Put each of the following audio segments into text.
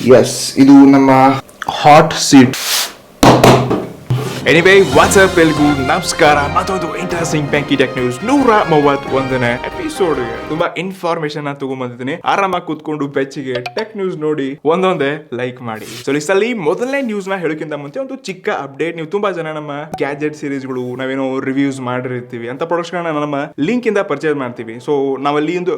S, ಇದು ನಮ್ಮ hot seat. Anyway WhatsApp ಎಲ್ಗೂ ನಮಸ್ಕಾರ. ಮತ್ತೊಂದು ಇಂಟ್ರೆಸ್ಟಿಂಗ್ ಬ್ಯಾಂಕಿ ಟೆಕ್ ನ್ಯೂಸ್ 131ನೇ ಎಪಿಸೋಡ್. ತುಂಬಾ ಇನ್ಫಾರ್ಮೇಶನ್ ತಗೊಂಡ್ಬಂದಿದ್ದೀನಿ. ಆರಾಮಾಗಿ ಕೂತ್ಕೊಂಡು ಬೆಚ್ಚಿಗೆ ಟೆಕ್ ನ್ಯೂಸ್ ನೋಡಿ ಒಂದೊಂದೇ ಲೈಕ್ ಮಾಡಿ. ಸೊ ಲಿಸ್ಟಲ್ಲಿ ಮೊದಲನೇ ನ್ಯೂಸ್ ನ ಹೇಳೋಕ್ಕಿಂತ ಮುಂಚೆ ಒಂದು ಚಿಕ್ಕ ಅಪ್ಡೇಟ್. ನೀವು ತುಂಬಾ ಜನ ನಮ್ಮ ಗ್ಯಾಜೆಟ್ ಸೀರೀಸ್ಗಳು ನಾವೇನೋ ರಿವ್ಯೂಸ್ ಮಾಡಿರ್ತೀವಿ ಅಂತ ಪ್ರಾಡಕ್ಟ್ಸ್ ಗಳನ್ನ ನಮ್ಮ ಲಿಂಕ್ ಇಂದ ಪರ್ಚೇಸ್ ಮಾಡ್ತೀವಿ. ಸೊ ನಾವಲ್ಲಿ ಒಂದು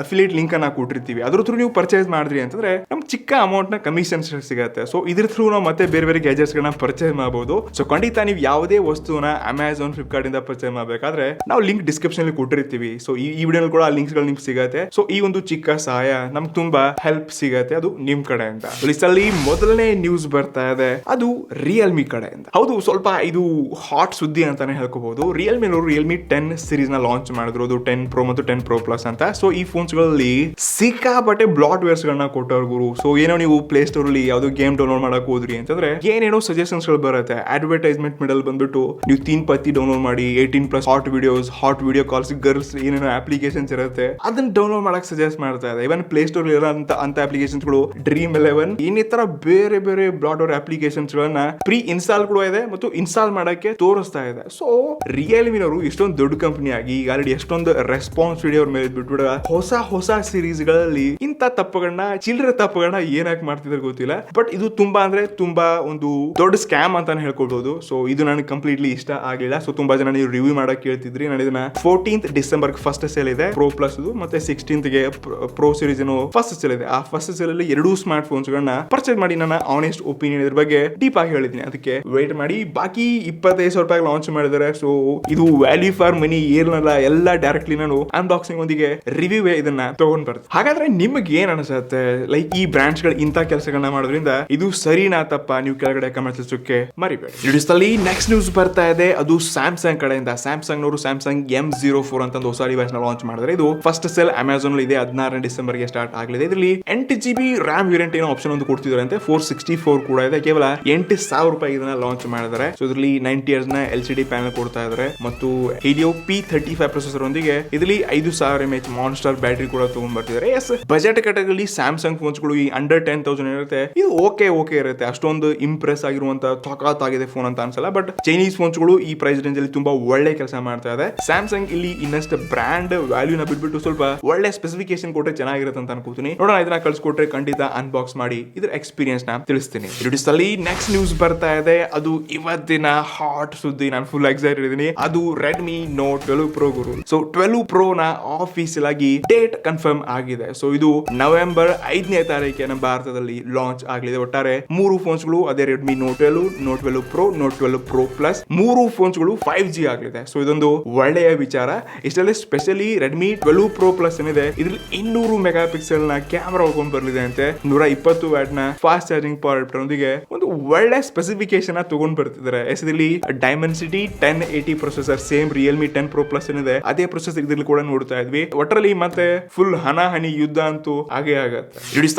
ಅಫಿಲಿಯೇಟ್ ಲಿಂಕ್ ಅನ್ನ ಕೊಟ್ಟಿರ್ತೀವಿ. ಅದ್ರ ಥ್ರೂ ನೀವು ಪರ್ಚೇಸ್ ಮಾಡಿದ್ರಿ ಅಂತಂದ್ರೆ ನಮ್ಗೆ ಚಿಕ್ಕ ಅಮೌಂಟ್ ನ ಕಮಿಷನ್ ಸಿಗುತ್ತೆ. ಸೊ ಇದ್ರ ಥ್ರೂ ನಾವು ಮತ್ತೆ ಬೇರೆ ಬೇರೆ ಗ್ಯಾಜೆಟ್ಸ್ ಗಳನ್ನ ಪರ್ಚೇಸ್ ಮಾಡಬಹುದು. ಸೊ ಖಂಡಿತ ನೀವು ಯಾವುದೇ ವಸ್ತುನ ಅಮೆಝಾನ್, ಫ್ಲಿಪ್ಕಾರ್ಟ್ ಇಂದ ಪರ್ಚೇಸ್ ಮಾಡಬೇಕಾದ್ರೆ ನಾವು ಲಿಂಕ್ ಡಿಸ್ಕ್ರಿಪ್ಷನ್ ಅಲ್ಲಿ ಕೊಟ್ಟಿರ್ತೀವಿ. ಸೊ ಈ ವಿಡಿಯೋನಲ್ಲಿ ಕೂಡ ಆ ಲಿಂಕ್ಸ್ ಗಳು ನಿಮ್ಗೆ ಸಿಗುತ್ತೆ. ಸೊ ಈ ಒಂದು ಚಿಕ್ಕ ಸಹಾಯ ನಮ್ಗೆ ತುಂಬಾ ಹೆಲ್ಪ್ ಸಿಗತ್ತೆ, ಅದು ನಿಮ್ ಕಡೆಯಿಂದ. ಲಿಸ್ಟಲ್ಲಿ ಮೊದಲನೇ ನ್ಯೂಸ್ ಬರ್ತಾ ಇದೆ, ಅದು ರಿಯಲ್ಮಿ ಕಡೆಯಿಂದ. ಹೌದು, ಸ್ವಲ್ಪ ಇದು ಹಾಟ್ ಸುದ್ದಿ ಅಂತಾನೆ ಹೇಳ್ಕೋಬಹುದು. ರಿಯಲ್ಮಿ ಅವರು ರಿಯಲ್ಮಿ 10 ಸೀರೀಸ್ ನ ಲಾಂಚ್ ಮಾಡಿದ್ರು. ಅದು 10 Pro ಮತ್ತು 10 Pro Plus ಅಂತ. ಸೊ ಈ ಫೋನ್ಸ್ ಗಳಲ್ಲಿ ಸಿಕ್ಕಾಪಟ್ಟೆ ಬ್ಲಾಟ್ ವೇರ್ಸ್ ಗಳನ್ನ ಕೊಟ್ಟವ್ರು ಗುರು. ಸೊ ಏನೋ ನೀವು ಪ್ಲೇ ಸ್ಟೋರ್ ಅಲ್ಲಿ ಯಾವ್ದೋ ಗೇಮ್ ಡೌನ್ಲೋಡ್ ಮಾಡಕ್ ಹೋದ್ರಿ ಅಂತಂದ್ರೆ ಏನೇನೋ ಸಜೆಷನ್ಸ್ ಗಳು ಬರುತ್ತೆ. ಅಡ್ವರ್ಟೈಸ್ಮೆಂಟ್ ಮಿಡಲ್ ಬಂದ್ಬಿಟ್ಟು ನೀವು 3 ಪತ್ತಿ ಡೌನ್ಲೋಡ್ ಮಾಡಿ 18+ ಹಾಟ್ ವಿಡಿಯೋ ಕಾಲ್ಸ್, ಗರ್ಲ್ಸ್ ಏನೇನೋ ಅಪ್ಲಿಕೇಶನ್ಸ್ ಇರುತ್ತೆ ಅದನ್ನ ಡೌನ್ಲೋಡ್ ಮಾಡಕ್ ಸಜೆಸ್ಟ್ ಮಾಡ್ತಾ ಇದೆ. ಇವನ್ ಪ್ಲೇ ಸ್ಟೋರ್ ಇರೋ ಅಂತ ಅಪ್ಲಿಕೇಶನ್ಸ್ ಗಳು Dream 11 ಇನ್ನಿತರ ಬೇರೆ ಬೇರೆ ಬ್ಲಾಟ್ವೇರ್ ಅಪ್ಲಿಕೇಶನ್ಸ್ ಗಳನ್ನ ಪ್ರೀ ಇನ್ಸ್ಟಾಲ್ ಕೂಡ ಇದೆ ಮತ್ತು ಇನ್ಸ್ಟಾಲ್ ಮಾಡಕ್ಕೆ ತೋರಿಸ್ತಾ ಇದೆ. ಸೊ ರಿಯಲ್ಮಿನವರು ಇಷ್ಟೊಂದು ದೊಡ್ಡ ಕಂಪನಿ ಆಗಿ ಈಗ ಆಲ್ರೆಡಿ ಎಷ್ಟೊಂದು ರೆಸ್ಪಾನ್ಸಿಬಿಲಿಟಿ ಅವ್ರ ಮೇಲೆ ಬಿಟ್ಬಿಡ ಹೊಸ ಸೀರೀಸ್ ಗಳಲ್ಲಿ ಇಂತ ತಪ್ಪುಗಳನ್ನ, ಚಿಲ್ಲರೆ ತಪ್ಪುಗಳನ್ನ ಏನಕ್ಕೆ ಮಾಡ್ತಿದ್ರೆ ಗೊತ್ತಿಲ್ಲ. ಬಟ್ ಇದು ತುಂಬಾ ಅಂದ್ರೆ ತುಂಬಾ ಒಂದು ದೊಡ್ಡ ಸ್ಕ್ಯಾಮ್ ಅಂತಾನೆ ಹೇಳ್ಕೊಳ್ಬಹುದು. ಸೊ ಇದು ನನಗೆ ಕಂಪ್ಲೀಟ್ಲಿ ಇಷ್ಟ ಆಗಿಲ್ಲ. ಸೊ ತುಂಬಾ ಜನ ನೀವು ರಿವ್ಯೂ ಮಾಡಕ್ ಕೇಳ್ತಿದ್ರಿ. ನಾನು ಇದನ್ನ 14th ಡಿಸೆಂಬರ್ ಫಸ್ಟ್ ಸೇಲ್ ಇದೆ Pro Plus ಮತ್ತೆ 16th ಗೆ Pro ಸೀರೀಸ್ ಫಸ್ಟ್ ಸೇಲ್ ಇದೆ. ಆ ಫಸ್ಟ್ ಸೇಲ್ ಅಲ್ಲಿ 2 ಸ್ಮಾರ್ಟ್ ಫೋನ್ಸ್ ಗಳನ್ನ ಪರ್ಚೇಸ್ ಮಾಡಿ ನನ್ನ ಆನೆಸ್ಟ್ ಒಪಿನಿಯನ್ ಇದ್ರ ಬಗ್ಗೆ ಡೀಪ್ ಆಗಿ ಹೇಳಿದ್ದೀನಿ. ಅದಕ್ಕೆ ವೇಟ್ ಮಾಡಿ. ಬಾಕಿ 25,000 ರೂಪಾಯಿ ಲಾಂಚ್ ಮಾಡಿದ್ದಾರೆ. ಸೊ ಇದು ವ್ಯಾಲ್ಯೂ ಫಾರ್ ಮನಿ ಏನಲ್ಲ, ಎಲ್ಲ ಡೈರೆಕ್ಟ್ಲಿ ನಾನು ಅನ್ಬಾಕ್ಸಿಂಗ್ ಒಂದಿಗೆ ರಿವ್ಯೂ ಇದನ್ನ ತಗೊಂಡ್ ಬರ್ತೀನಿ. ಹಾಗಾದ್ರೆ ನಿಮ್ಗೆ ಏನ್ ಅನ್ಸುತ್ತೆ? ಲೈಕ್ ಈ ಬ್ರಾಂಡ್ಸ್ ಗಳು ಇಂತ ಕೆಲಸಗಳನ್ನ ಮಾಡೋದ್ರಿಂದ ಇದು ಸರಿನಾ ತಪ್ಪ? ನೀವು ಕೆಳಗಡೆ ಕಮೆಂಟ್ಸ್ ಹಚ್ಚೋಕೆ ಮರಿಬೇಡಿ. ನೆಕ್ಸ್ಟ್ ನ್ಯೂಸ್ ಬರ್ತಾ ಇದೆ, ಅದು ಸ್ಯಾಮ್ಸಂಗ್ ಕಡೆಯಿಂದ. ಸ್ಯಾಮ್ಸಂಗ್ ನವರು ಸ್ಯಾಮ್ಸಂಗ್ M04 ಅಂತ ಒಂದು ಹೊಸ ಡಿವೈಸ್ ನ ಲಾಂಚ್ ಮಾಡಿದ್ರೆ. ಇದು ಫಸ್ಟ್ ಸೇಲ್ ಅಮೆಝಾನ್ ಅಲ್ಲಿ ಇದೆ. 16 ಡಿಸೆಂಬರ್ಗೆ ಸ್ಟಾರ್ಟ್ ಆಗಲಿದೆ. ಇದರಲ್ಲಿ 8GB RAM ವೇರಿಯಂಟ್ ಏನೋ ಆಪ್ಷನ್ ಒಂದು ಕೊಡ್ತಿದ್ದಾರೆ ಅಂತೆ. 464 ಕೂಡ ಇದೆ. ಕೇವಲ 8,000 ರೂಪಾಯಿ ಇದನ್ನ ಲಾಂಚ್ ಮಾಡಿದ್ದಾರೆ. ಸೊ ಇದರಲ್ಲಿ 90 Hz ನ LCD ಪ್ಯಾನಲ್ ಕೊಡ್ತಾ ಇದ್ದಾರೆ ಮತ್ತು Helio P35 ಪ್ರೊಸೆಸರ್ ಒಂದಿಗೆ ಇದರಲ್ಲಿ 5000 mAh ಮಾನ್ಸ್ಟರ್ ಬ್ಯಾಟರಿ ಕೂಡ ತಗೊಂಡ್ ಬರ್ತಿದ್ದಾರೆ. Yes, budget category Samsung phones ಗಳು ಈ ಅಂಡರ್ 10,000 ಇರುತ್ತೆ. ಇದು ಓಕೆ ಇರುತ್ತೆ. ಅಷ್ಟೊಂದು ಇಂಪ್ರೆಸ್ ಆಗಿರುವಂತ ತಾಕತ್ ಆಗಿದೆ ಫೋನ್ ಅಂತ ಅನ್ಸಲ್ಲ. ಬಟ್ ಚೈನೀಸ್ ಫೋನ್ಸ್ ಗಳು ಈ ಪ್ರೈಸ್ ರೇಂಜ್ ಅಲ್ಲಿ ತುಂಬಾ ಒಳ್ಳೆ ಕೆಲಸ ಮಾಡ್ತಾ ಇದೆ. ಸ್ಯಾಮ್ಸಂಗ್ ಇಲ್ಲಿ ಇನ್ನಷ್ಟು ಬ್ರಾಂಡ್ ವ್ಯಾಲ್ಯೂ ನ ಬಿಟ್ಬಿಟ್ಟು ಸ್ವಲ್ಪ ಒಳ್ಳೆ ಸ್ಪೆಸಿಫಿಕೇಶನ್ ಕೊಟ್ಟರೆ ಚೆನ್ನಾಗಿರುತ್ತೆ ಅಂತ ಅನ್ಕೋತೀನಿ. ನೋಡೋಣ, ಇದನ್ನ ಕಳ್ಸಿಕೊಟ್ರೆ ಖಂಡಿತ ಅನ್ಬಾಕ್ಸ್ ಮಾಡಿ ಇದ್ರ ಎಕ್ಸ್ಪೀರಿಯನ್ಸ್ ನ ತಿಳಿಸ್ತೀನಿ. ನೆಕ್ಸ್ಟ್ ನ್ಯೂಸ್ ಬರ್ತಾ ಇದೆ, ಅದು ಇವತ್ತಿನ ಹಾಟ್ ಸುದ್ದಿ. ನಾನು ಫುಲ್ ಎಕ್ಸೈಟೆಡ್ ಇದ್ದೀನಿ. ಅದು ರೆಡ್ಮಿ ನೋಟ್ 12 Pro ಗುರು. ಸೊ 12 Pro ನ ಆಫೀಸಿಯಲ್ ಆಗಿ ಡೇಟ್ ಕನ್ಫರ್ಮ್ ಆಗಿದೆ. ಸೊ ಇದು ನವೆಂಬರ್ 5ನೇ ತಾರೀಕಿನ ಭಾರತದಲ್ಲಿ ಲಾಂಚ್ ಆಗಲಿದೆ. ಒಟ್ಟಾರೆ 3 ಫೋನ್ಸ್ ಗಳು, ಅದೇ Redmi note 12, note 12 Pro, note 12 Pro Plus 3 phones ಗಳು 5G ಆಗಲಿದೆ. ಸೊ ಇದೊಂದು ಒಳ್ಳೆಯ ವಿಚಾರ. ಇಷ್ಟಲ್ಲೇ ಸ್ಪೆಷಲಿ ರೆಡ್ಮಿ 12 Pro Plus ಏನಿದೆ, ಇದ್ರಲ್ಲಿ 200 ಮೆಗಾ ಪಿಕ್ಸೆಲ್ ನ ಕ್ಯಾಮೆರಾ ಹೋಗ್ಕೊಂಡು ಬರ್ಲಿದೆ ಅಂತೆ. 120 ವ್ಯಾಟ್ ನ ಫಾಸ್ಟ್ ಚಾರ್ಜಿಂಗ್ ಪವರ್ ಒಂದಿಗೆ ಒಂದು ಒಳ್ಳೆ ಸ್ಪೆಸಿಫಿಕೇಶನ್ ತಗೊಂಡ್ ಬರ್ತಿದ್ದಾರೆ. ಇದರಲ್ಲಿ Dimensity 1080 processor, same Realme 10 Pro Plus ಏನಿದೆ ಅದೇ ಪ್ರೊಸೆಸರ್ ಇದ್ರಲ್ಲಿ ಕೂಡ ನೋಡ್ತಾ ಇದ್ವಿ. ಒಟ್ಟರಲ್ಲಿ ಮತ್ತೆ ಫುಲ್ ಹಣಾಹಣಿ ಯುದ್ಧ ಅಂತೂ ಹಾಗೆ ಆಗತ್ತೆ.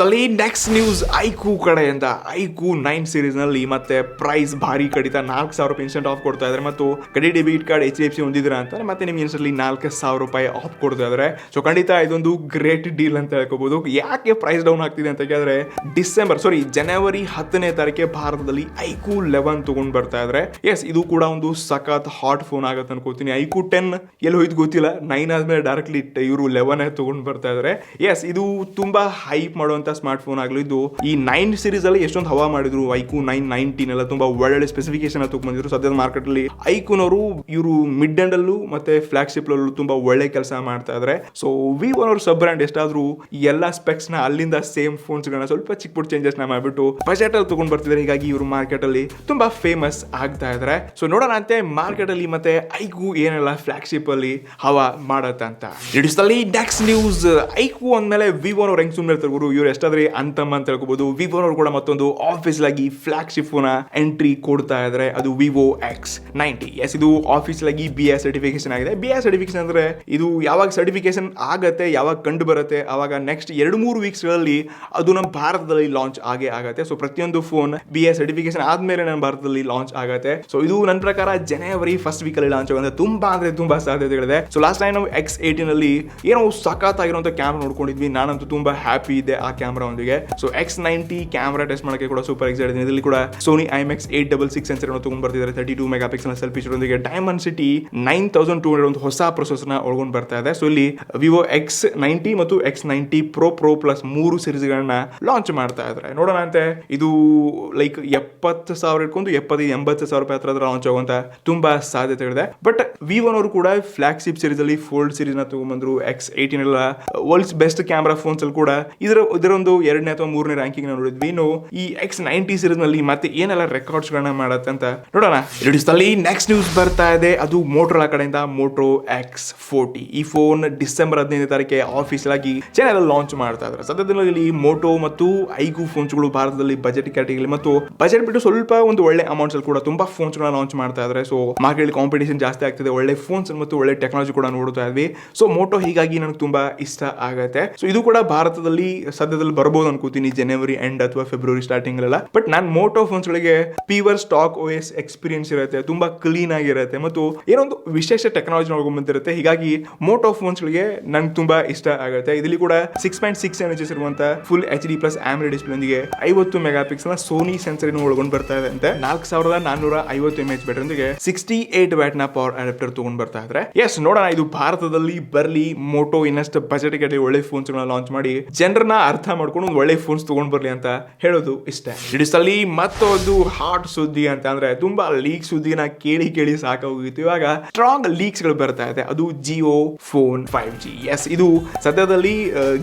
ನೆಕ್ಸ್ಟ್ ನ್ಯೂಸ್ ಐಕ್ಯೂ ಕಡೆಯಿಂದ. ಐಕ್ಯೂ 9 ಸೀರೀಸ್ ನಲ್ಲಿ ಮತ್ತೆ ಪ್ರೈಸ್ ಭಾರಿ ಕಡಿತ. 4,000 ಇನ್ಸ್ಟೆಂಟ್ ಆಫ್ ಕೊಡ್ತಾ ಇದ್ದಾರೆ. ಮತ್ತು ಕ್ರೆಡಿಟ್ ಡೆಬಿಟ್ ಕಾರ್ಡ್ HDFC ಹೊಂದಿದ್ರ ಅಂತ ಮತ್ತೆ ನಿಮ್ಗೆ ಇನ್ಸ್ಟೆಂಟ್ಲಿ 4,000 ರೂಪಾಯಿ ಆಫ್ ಕೊಡ್ತಾ ಇದ್ದಾರೆ. ಸೊ ಖಂಡಿತ ಇದೊಂದು ಗ್ರೇಟ್ ಡೀಲ್ ಅಂತ ಹೇಳ್ಕೋಬಹುದು. ಯಾಕೆ ಪ್ರೈಸ್ ಡೌನ್ ಆಗ್ತಿದೆ ಅಂತ ಕೇಳಿದ್ರೆ, ಜನವರಿ 10ನೇ ತಾರೀಕಿಗೆ ಭಾರತದಲ್ಲಿ ಐಕ್ಯೂ 11 ತಗೊಂಡ್ ಬರ್ತಾ ಇದ್ದಾರೆ. ಎಸ್, ಇದು ಕೂಡ ಒಂದು ಸಖತ್ ಹಾಟ್ ಫೋನ್ ಆಗತ್ತೆ ಅನ್ಕೋತೀನಿ. ಐಕ್ಯೂ 10 ಎಲ್ಲಿ ಹೋಯ್ತು ಗೊತ್ತಿಲ್ಲ. 9 ಆದ್ಮೇಲೆ ಡೈರೆಕ್ಟ್ಲಿ ಇವರು 11 ತಗೊಂಡ್ ಬರ್ತಾ ಇದ್ದಾರೆ. ಎಸ್, ಇದು ತುಂಬಾ ಹೈಪ್ ಮಾಡುವಂತ ಸ್ಮಾರ್ಟ್ ಫೋನ್ ಆಗಲಿದ್ದು ಈ 9 ಸೀರೀಸ್ ಅಲ್ಲಿ ಎಷ್ಟೊಂದು ಹವಾ ಮಾಡಿದ್ರು. ಐಕ್ಯೂ 9, 19 ಎಲ್ಲ ತುಂಬಾ ಒಳ್ಳೆ ಸ್ಪೆಸಿಫಿಕೇಶನ್ ತಗೊಂಡ್ಬಂದಿದ್ರು. ಸದ್ಯದ ಮಾರ್ಕೆಟ್ ಅಲ್ಲಿ ಐಕ್ಯೂನವರು ಇವರು ಮಿಡ್ ಎಂಡ್ ಅಲ್ಲೂ ಮತ್ತೆ ಫ್ಲಾಗ್ಶಿಪ್ ಅಲ್ಲೂ ತುಂಬಾ ಒಳ್ಳೆ ಕೆಲಸ ಮಾಡ್ತಾ ಇದ್ದಾರೆ. ಸೊ ವಿವೋ ಅವ್ರ ಸಬ್ ಬ್ರಾಂಡ್ ಎಷ್ಟಾದ್ರೂ ಎಲ್ಲಾ ಸ್ಪೆಕ್ಸ್ ನ ಅಲ್ಲಿಂದ ಸೇಮ್ ಫೋನ್ಸ್ ಗಳನ್ನ ಸ್ವಲ್ಪ ಚಿಕ್ಕ ಪುಟ್ಟ ಚೇಂಜಸ್ ನ ಮಾಡ್ಬಿಟ್ಟು ಬಜೆಟ್ ಅಲ್ಲಿ ತಗೊಂಡ್ ಬರ್ತಿದ್ದಾರೆ. ಹೀಗಾಗಿ ಇವರು ಮಾರ್ಕೆಟ್ ಅಲ್ಲಿ ತುಂಬಾ ಫೇಮಸ್ ಆಗ್ತಾ ಇದ್ದಾರೆ. ಸೊ ನೋಡೋಣ ಅಂತೆ ಮಾರ್ಕೆಟ್ ಅಲ್ಲಿ ಮತ್ತೆ ಐಕ್ಯೂ ಏನೆಲ್ಲ ಫ್ಲಾಗ್ಶಿಪ್ ಅಲ್ಲಿ ಹವಾ ಮಾಡತ್ತ ಅಂತ. ನೆಕ್ಸ್ಟ್ ನ್ಯೂಸ್, ಐಕ್ಯೂ ಅಂದ್ಮೇಲೆ ವಿವೋ ಅವ್ರು ಹೆಂಗ್ ಸುಮ್ಮನೆ ಇರ್ತಾರೆ ಗುರು, ಇವ್ರು ಎಷ್ಟಾದ್ರೆ ಅಂತಮ್ಮ ಅಂತ ಹೇಳ್ಕೋಬಹುದು. ವಿವೋ ಅವರು ಕೂಡ ಮತ್ತೊಂದು ಆಫೀಸ್ ಆಗಿ ಫ್ಲಾಗ್ಶಿಪ್ ಫೋನ್ ಎಂಟ್ರಿ ಕೊಡ್ತಾ ಇದ್ದಾರೆ. ಅದು ವಿವೋ X90. ಎಸ್, ಇದು ಆಫೀಸ್ ಆಗಿ BI ಸರ್ಟಿಫಿಕೇಶನ್ ಆಗಿದೆ. BI ಸರ್ಟಿಫಿಕೇಶನ್ ಅಂದ್ರೆ ಇದು ಯಾವಾಗ ಸರ್ಟಿಫಿಕೇಶನ್ ಆಗತ್ತೆ, ಯಾವಾಗ ಕಂಡು ಬರುತ್ತೆ, ಅವಾಗ ನೆಕ್ಸ್ಟ್ 2-3 ವೀಕ್ಸ್ಗಳಲ್ಲಿ ಅದು ನಮ್ಮ ಭಾರತದಲ್ಲಿ ಲಾಂಚ್ ಆಗತ್ತೆ. ಸೊ ಪ್ರತಿಯೊಂದು ಫೋನ್ BS ಸರ್ಟಿಫಿಕೇಶನ್ ಆದ್ಮೇಲೆ ನಮ್ಮ ಭಾರತದಲ್ಲಿ ಲಾಂಚ್ ಆಗತ್ತೆ. ಸೊ ಇದು ನನ್ನ ಪ್ರಕಾರ ಜನವರಿ ಫಸ್ಟ್ ವೀಕಲ್ಲಿ ಲಾಂಚ್ ಆಗುತ್ತೆ. ತುಂಬಾ ಸಾಧ್ಯತೆಗಳಿದೆ. ಸೊ ಲಾಸ್ಟ್ ಟೈಮ್ ನಾವು X18 ಅಲ್ಲಿ ಏನೋ ಸಖತ್ತಾಗಿರುವಂತ ಕ್ಯಾಮ್ರಾ ನೋಡ್ಕೊಂಡಿದ್ವಿ. ನಾನಂತೂ ತುಂಬಾ ಹ್ಯಾಪಿ ಇದೆ ಆ ಕ್ಯಾಮ್ರಾ ಒಂದಿಗೆ. ಸೊ X90 ಕ್ಯಾಮ್ರಾ ಟೆಸ್ಟ್ ಮಾಡಕ್ಕೆ ಕೂಡ ಸೂಪರ್ ಎಕ್ಸೈಟೆಡ್ ಇದೆ. ಇದರಲ್ಲಿ ಕೂಡ ಸೋನಿ IMX 866 ಸೆನ್ಸರ್ ಅನ್ನು ತಗೊಂಡ್ ಬರ್ತಿದ್ದಾರೆ. 32 ಮೆಗಾ ಪಿಕ್ಸೆಲ್ ಸೆಲ್ಫಿ ಶೂಟೊಂದಿಗೆ ಡೈಮಂಡ್ ಸಿಟಿ 9200 ಒಂದು ಹೊಸ ಪ್ರೊಸೆಸರ್ ನ ಒಳಗೊಂಡು ಬರ್ತಾ ಇದೆ. ಸೊ ಇಲ್ಲಿ ವಿವೋ X90 ಮತ್ತು X90 Pro ಪ್ಲಸ್ 3 ಸೀರೀಸ್ ಗಳನ್ನ ಲಾಂಚ್ ಮಾಡ್ತಾ ಇದ್ದಾರೆ. ನೋಡೋಣ ಅಂತೆ. ಇದು ಲೈಕ್ 70,000 ಇಟ್ಕೊಂಡು 80,000 ರೂಪಾಯಿ ಹತ್ರ ಲಾಂಚ್ ಆಗುವಂತ ತುಂಬಾ ಸಾಧ್ಯತೆಗಳಿದೆ. ಬಟ್ ವಿವೋನವರು ಕೂಡ ಫ್ಲಾಗ್ಶಿಪ್ ಸೀರೀಸ್ ಅಲ್ಲಿ ಫೋಲ್ಡ್ ಸೀರೀಸ್ ನ ತಗೊಂಡ್ಬಂದ್ರು. X18 ಎಲ್ಲ ವರ್ಲ್ಡ್ಸ್ ಬೆಸ್ಟ್ ಕ್ಯಾಮ್ರಾ ಫೋನ್ಸ್ ಅಲ್ಲಿ ಕೂಡ ಇದರೊಂದು 2ನೇ ಅಥವಾ 3ನೇ ರ್ಯಾಂಕಿಂಗ್ ನೋಡಿದ್ವಿ. ಇನ್ನು ಈ X90 ಸೀರೀಸ್ ನಲ್ಲಿ ಮತ್ತೆ ಏನೆಲ್ಲ ರೆಕಾರ್ಡ್ಸ್ ಗಳನ್ನ ಮಾಡತ್ತೆ ಅಂತ ನೋಡೋಣ. ನೆಕ್ಸ್ಟ್ ನ್ಯೂಸ್ ಬರ್ತಾ ಇದೆ. ಅದು ಮೋಟೋರೋಲಾ ಕಡೆಯಿಂದ ಮೋಟೋ X40. ಈ ಫೋನ್ ಡಿಸೆಂಬರ್ 15ನೇ ತಾರೀಕಿಗೆ ಆಫೀಸಿಯಲ್ ಆಗಿ ಚೈನಾದಲ್ಲಿ ಲಾಂಚ್ ಮಾಡ್ತಾ ಇದ್ದಾರೆ. ಸದ್ಯದಲ್ಲಿ ಮೋಟೋ ಮತ್ತು ಐಗು ಫೋನ್ಸ್ ಗಳು ಭಾರತದಲ್ಲಿ ಬಜೆಟ್ ಕ್ಯಾಟಗರಿ ಮತ್ತು ಬಜೆಟ್ ಬಿಟ್ಟು ಸ್ವಲ್ಪ ಒಂದು ಒಳ್ಳೆ ಅಮೌಂಟ್ಸ್ ಅಲ್ಲಿ ಕೂಡ ತುಂಬಾ ಫೋನ್ಸ್ ಗಳನ್ನ ಲಾಂಚ್ ಮಾಡ್ತಾ ಇದ್ದಾರೆ. ಸೊ ಮಾರ್ಕೆಟ್ ಕಾಂಪಿಟೇಷನ್ ಜಾಸ್ತಿ ಆಗ್ತಿದೆ. ಒಳ್ಳೆ ಫೋನ್ಸ್ ಮತ್ತು ಒಳ್ಳೆ ಟೆಕ್ನಾಲಜಿ ಕೂಡ ನೋಡ್ತಾ ಇದ್ವಿ. ಸೊ ಮೋಟೋ ಹೀಗಾಗಿ ನನಗೆ ತುಂಬಾ ಇಷ್ಟ ಆಗತ್ತೆ. ಸೊ ಇದು ಕೂಡ ಭಾರತದಲ್ಲಿ ಸದ್ಯದಲ್ಲಿ ಬರಬಹುದು ಅನ್ಕೋತೀನಿ, ಜನವರಿ ಎಂಡ್ ಅಥವಾ ಫೆಬ್ರವರಿ ಸ್ಟಾರ್ಟಿಂಗ್ ಅಲ್ಲ. ಬಟ್ ನಾನು ಮೋಟೋ ಫೋನ್ಸ್ ಗಳಿಗೆ ಪ್ಯೂರ್ ಸ್ಟಾಕ್ OS ಎಕ್ಸ್ಪೀರಿಯನ್ಸ್ ಇರುತ್ತೆ, ತುಂಬಾ ಕ್ಲೀನ್ ಆಗಿರುತ್ತೆ ಮತ್ತು ಏನೊಂದು ವಿಶೇಷ ಟೆಕ್ನಾಲಜಿ ನೋಡ್ಕೊಂಡ್ ಬಂದಿರುತ್ತೆ. ಹೀಗಾಗಿ ಮೋಟೋ ಫೋನ್ಸ್ ಗಳಿಗೆ ನಂಗೆ ತುಂಬಾ ಇಷ್ಟ ಆಗುತ್ತೆ. ಇದರಲ್ಲಿ ಕೂಡ 6.6 inches ಇರುವಂತ ಫುಲ್ HD+ AMOLED ಡಿಸ್ಪ್ಲೇ ಒಂದಿಗೆ 50 ಮೆಗಾ ಪಿಕ್ಸೆಲ್ ಸೋನಿ ಸೆನ್ಸರ್ ಒಳಗೊಂಡು ಬರ್ತಾ ಇದೆ ಅಂತೆ. 4450 mAh ಬ್ಯಾಟರಿ ಒಂದಿಗೆ 68 ವ್ಯಾಟ್ ನ ಪವರ್ ಅಡಾಪ್ಟರ್ ತಗೊಂಡ್ ಬರ್ತಾ ಇದ್ರೆ. ಎಸ್, ನೋಡೋಣ ಇದು ಭಾರತದಲ್ಲಿ ಬರ್ಲಿ. ಮೋಟೋ ಇನ್ನಷ್ಟು ಬಜೆಟ್ ಗೆ ಒಳ್ಳೆ ಫೋನ್ಸ್ ಗಳನ್ನ ಲಾಂಚ್ ಮಾಡಿ ಜನರನ್ನ ಅರ್ಥ ಮಾಡ್ಕೊಂಡು ಒಂದು ಒಳ್ಳೆ ಫೋನ್ಸ್ ತಗೊಂಡ್ ಬರ್ಲಿ ಅಂತ ಹೇಳೋದು ಇಷ್ಟ. ಅಲ್ಲಿ ಮತ್ತೊಂದು ಹಾಟ್ ಸುದ್ದಿ ಅಂತ ಅಂದ್ರೆ ತುಂಬಾ ಲೀಕ್ ಸುದ್ದಿನ ಕೇಳಿ ಸಾಕಾಗೋಗಿತ್ತು. ಇವಾಗ ಸ್ಟ್ರಾಂಗ್ ಲೀಕ್ಸ್ ಗಳು ಬರ್ತಾ ಇದೆ. ಅದು ಜಿಯೋ ಫೋನ್ 5G. ಎಸ್, ಇದು ಸದ್ಯದಲ್ಲಿ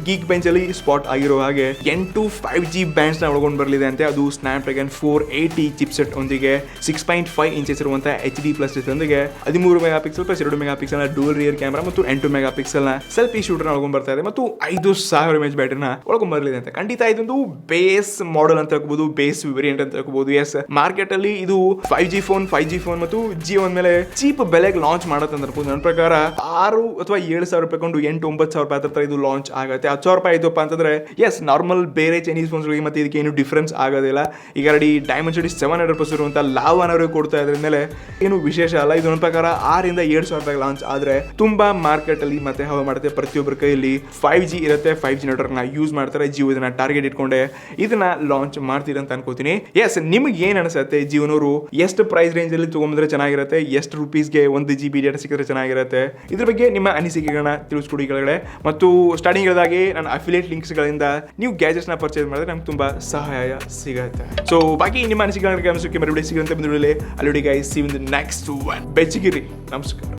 ಗೀಕ್ ಬೆಂಚ್ ಅಲ್ಲಿ ಸ್ಪಾಟ್ ಆಗಿರೋ ಹಾಗೆ 8 5G ಬ್ಯಾಂಡ್ಸ್ ನ ಒಳಗೊಂಡು ಬರಲಿದೆ ಅಂತೆ. ಅದು ಸ್ನ್ಯಾಪ್ಡ್ರ್ಯಾಗನ್ 480 ಚಿಪ್ಸೆಟ್ ಒಂದಿಗೆ 6.5 ಇಂಚಸ್ ಇರುವಂತಹ HD+ ಡಿಸ್ಪ್ಲೇ ಒಂದಿಗೆ 13 mega pixel plus 2 mega pixel ನ ಡ್ಯೂಯಲ್ ರಿಯರ್ ಕ್ಯಾಮೆರಾ ಮತ್ತು 8 ಮೆಗಾ ಪಿಕ್ಸೆಲ್ ನ ಸೆಲ್ಫಿ ಶೂಟರ್ ನ ಒಳಗೊಂಡು ಬರ್ತಾ ಇದೆ ಮತ್ತು 5000 mAh ಬ್ಯಾಟರಿನ ಒಳಗೊಂಡು ಬರಲಿದೆ ಅಂತ. ಖಂಡಿತ ಇದೊಂದು ಬೇಸ್ ಮಾಡೆಲ್ ಅಂತ ಹೇಳ್ಕೋಬಹುದು, ಬೇಸ್ ವೇರಿಯಂಟ್ ಅಂತ ಹೇಳ್ಕೋಬಹುದು. ಎಸ್, ಮಾರ್ಕೆಟ್ ಅಲ್ಲಿ ಇದು 5G ಫೋನ್ ಮತ್ತು ಜಿಯೋ ಅಂದ್ಮೇಲೆ ಚೀಪ್ ಬೆಲೆಗೆ ಲಾಂಚ್ ಮಾಡತ್ತೆ ಅಂತ ಅನ್ಬೋದು. ನನ್ನ ಪ್ರಕಾರ 6 ಅಥವಾ 7,000 ರೂಪಾಯಿ ಕೊಂಡು 8-9,000 ರೂಪಾಯಿ ಹತ್ರ ಇದು ಲಾಂಚ್ ಆಗುತ್ತೆ. 10,000 ರೂಪಾಯಿ ಆಯ್ತಪ್ಪ ಅಂತಂದ್ರೆ ಎಸ್, ನಾರ್ಮಲ್ ಬೇರೆ ಚೈನೀಸ್ ಫೋನ್ಸ್ ಗಳಿಗೆ ಮತ್ತೆ ಇದಕ್ಕೆ ಏನು ಡಿಫರೆನ್ಸ್ ಆಗೋದಿಲ್ಲ. ಈಗ ಡೈಮಂಡ್ ಸಿಟಿ 700+ ಇರುವಂತ ಲಾವನವರಿಗೆ ಕೊಡ್ತಾ ಇದ್ರ ಮೇಲೆ ಏನು ವಿಶೇಷ ಅಲ್ಲ. ಇದು ನನ್ನ ಪ್ರಕಾರ 6,000-7,000 ರೂಪಾಯಿ ಲಾಂಚ್ ಆದ್ರೆ ತುಂಬಾ ಮಾರ್ಕೆಟ್ ಅಲ್ಲಿ ಮತ್ತೆ ಹವಾ ಮಾಡುತ್ತೆ. ಪ್ರತಿಯೊಬ್ಬರ ಕೈಯಲ್ಲಿ 5G ಇರುತ್ತೆ, 5G ನೆಟ್ವರ್ಕ್ ನ ಯೂಸ್ ಮಾಡ್ತಾರೆ. ಜಿಯೋ ಇದನ್ನ ಟಾರ್ಗೆಟ್ ಇಟ್ಕೊಂಡೆ ಇದನ್ನ ಲಾಂಚ್ ಮಾಡ್ತೀರ ಅಂತ ಅನ್ಕೋತೀನಿ. ಎಸ್, ನಿಮ್ಗೆ ಏನ್ ಅನ್ಸುತ್ತೆ? ಜಿಯೋನವರು ಎಷ್ಟು ಪ್ರೈಸ್ ರೇಂಜ್ ಅಲ್ಲಿ ತಗೊಂಡ್ರೆ ಚೆನ್ನಾಗಿರುತ್ತೆ, ಎಷ್ಟು ರುಪೀಸ್ಗೆ 1 GB ಡೇಟಾ ಸಿಕ್ಕಿದ್ರೆ ಚೆನ್ನಾಗಿರುತ್ತೆ? ಇದ್ರ ಬಗ್ಗೆ ನಿಮ್ಮ ಅನಿಸಿಕೆಗಳನ್ನ ತಿಳಿಸ್ಕೊಡಿ ಕೆಳಗಡೆ. ಮತ್ತು ಸ್ಟಾರ್ಟಿಂಗ್ ಹೇಳಿದಾಗೆ ನನ್ನ ಅಫಿಲಿಯೇಟ್ ಲಿಂಕ್ಸ್ ಗಳಿಂದ ನೀವು ಗ್ಯಾಜೆಟ್ಸ್ ನ ಪರ್ಚೇಸ್ ಮಾಡಿದ್ರೆ ನಮ್ಗೆ ತುಂಬಾ ಸಹಾಯ ಸಿಗುತ್ತೆ. ಸೊ ಬಾಕಿ ನಿಮ್ಮ ಅನಿಸಿಕೆಗಳನ್ನ ಗಮನಿಸೋಕೆ ಮರುಬಡಿ ಸಿಗುತ್ತೆ ಬಂದಿರಲಿ. ಅಲ್ಲಿ guys, see in the next one. ಬೆಚ್ಚಗಿರಿ. ನಮಸ್ಕಾರ.